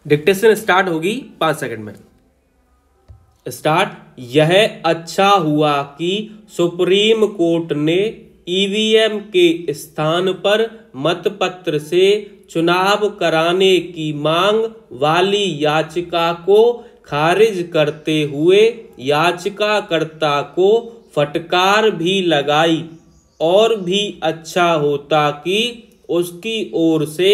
Dictation start होगी 5 second में। Start. यह अच्छा हुआ कि सुप्रीम कोर्ट ने ईवीएम के स्थान पर मतपत्र से चुनाव कराने की मांग वाली याचिका को खारिज करते हुए याचिकाकर्ता को फटकार भी लगाई। और भी अच्छा होता कि उसकी ओर से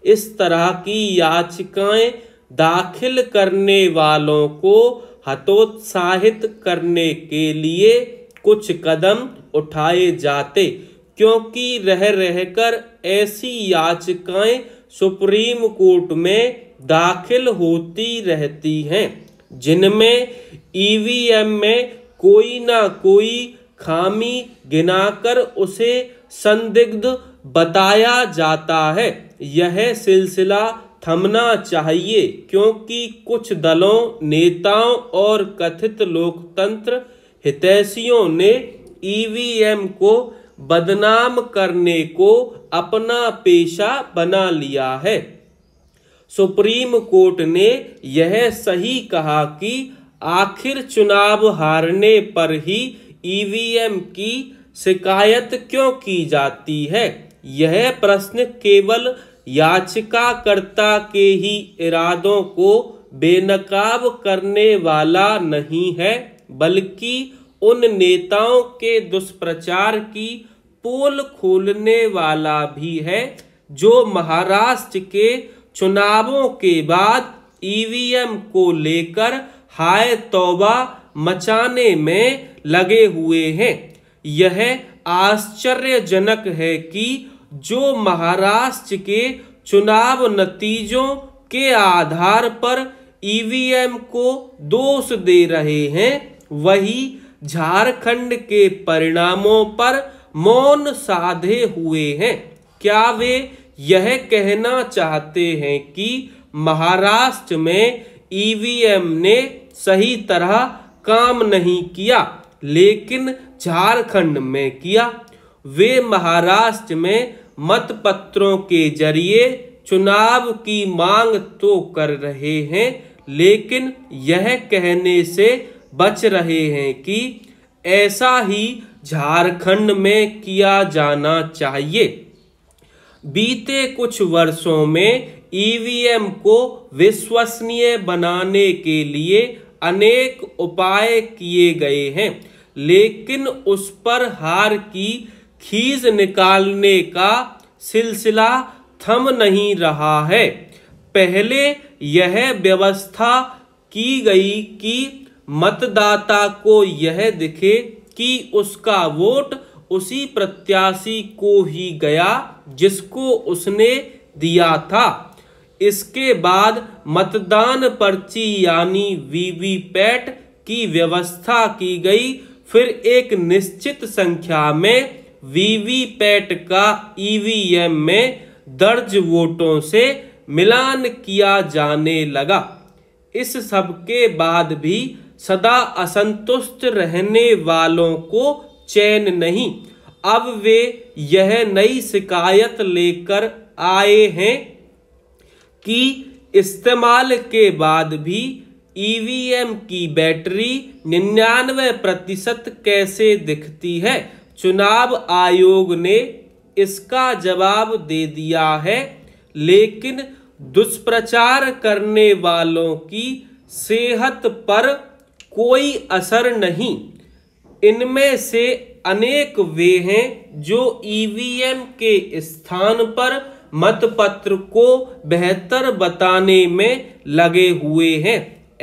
इस तरह की याचिकाएं दाखिल करने वालों को हतोत्साहित करने के लिए कुछ कदम उठाए जाते, क्योंकि रह रहकर ऐसी याचिकाएं सुप्रीम कोर्ट में दाखिल होती रहती हैं जिनमें ईवीएम में कोई ना कोई खामी गिनाकर उसे संदिग्ध बताया जाता है। यह सिलसिला थमना चाहिए, क्योंकि कुछ दलों, नेताओं और कथित लोकतंत्र हितैषियों ने ईवीएम को बदनाम करने को अपना पेशा बना लिया है। सुप्रीम कोर्ट ने यह सही कहा कि आखिर चुनाव हारने पर ही ईवीएम की शिकायत क्यों की जाती है। यह प्रश्न केवल याचिकाकर्ता के ही इरादों को बेनकाब करने वाला नहीं है, बल्कि उन नेताओं के दुष्प्रचार की पोल खोलने वाला भी है जो महाराष्ट्र के चुनावों के बाद ईवीएम को लेकर हाय तौबा मचाने में लगे हुए हैं। यह आश्चर्यजनक है कि जो महाराष्ट्र के चुनाव नतीजों के आधार पर ईवीएम को दोष दे रहे हैं, वही झारखंड के परिणामों पर मौन साधे हुए हैं। क्या वे यह कहना चाहते हैं कि महाराष्ट्र में ईवीएम ने सही तरह काम नहीं किया, लेकिन झारखंड में किया? वे महाराष्ट्र में मतपत्रों के जरिए चुनाव की मांग तो कर रहे हैं, लेकिन यह कहने से बच रहे हैं कि ऐसा ही झारखंड में किया जाना चाहिए। बीते कुछ वर्षों में ईवीएम को विश्वसनीय बनाने के लिए अनेक उपाय किए गए हैं, लेकिन उस पर हार की खीज निकालने का सिलसिला थम नहीं रहा है। पहले यह व्यवस्था की गई कि मतदाता को यह दिखे कि उसका वोट उसी प्रत्याशी को ही गया जिसको उसने दिया था। इसके बाद मतदान पर्ची यानी वीवीपैट की व्यवस्था की गई। फिर एक निश्चित संख्या में वीवीपैट का ईवीएम में दर्ज वोटों से मिलान किया जाने लगा। इस सब के बाद भी सदा असंतुष्ट रहने वालों को चैन नहीं। अब वे यह नई शिकायत लेकर आए हैं कि इस्तेमाल के बाद भी ईवीएम की बैटरी 99% कैसे दिखती है। चुनाव आयोग ने इसका जवाब दे दिया है, लेकिन दुष्प्रचार करने वालों की सेहत पर कोई असर नहीं। इनमें से अनेक वे हैं जो ईवीएम के स्थान पर मतपत्र को बेहतर बताने में लगे हुए हैं।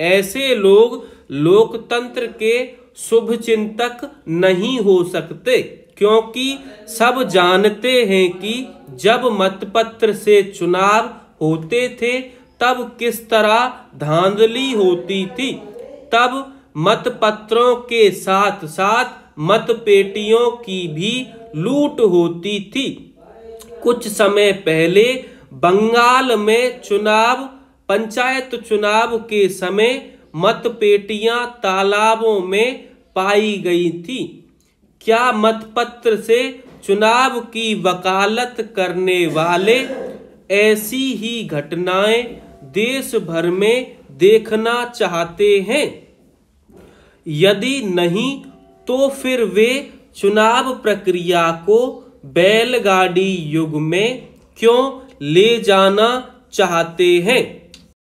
ऐसे लोग लोकतंत्र के शुभचिंतक नहीं हो सकते, क्योंकि सब जानते हैं कि जब मतपत्र से चुनाव होते थे तब किस तरह धांधली होती थी। तब मतपत्रों के साथ साथ मतपेटियों की भी लूट होती थी। कुछ समय पहले बंगाल में पंचायत चुनाव के समय मतपेटियां तालाबों में पाई गई थी। क्या मतपत्र से चुनाव की वकालत करने वाले ऐसी ही घटनाएं देश भर में देखना चाहते हैं? यदि नहीं तो फिर वे चुनाव प्रक्रिया को बैलगाड़ी युग में क्यों ले जाना चाहते हैं?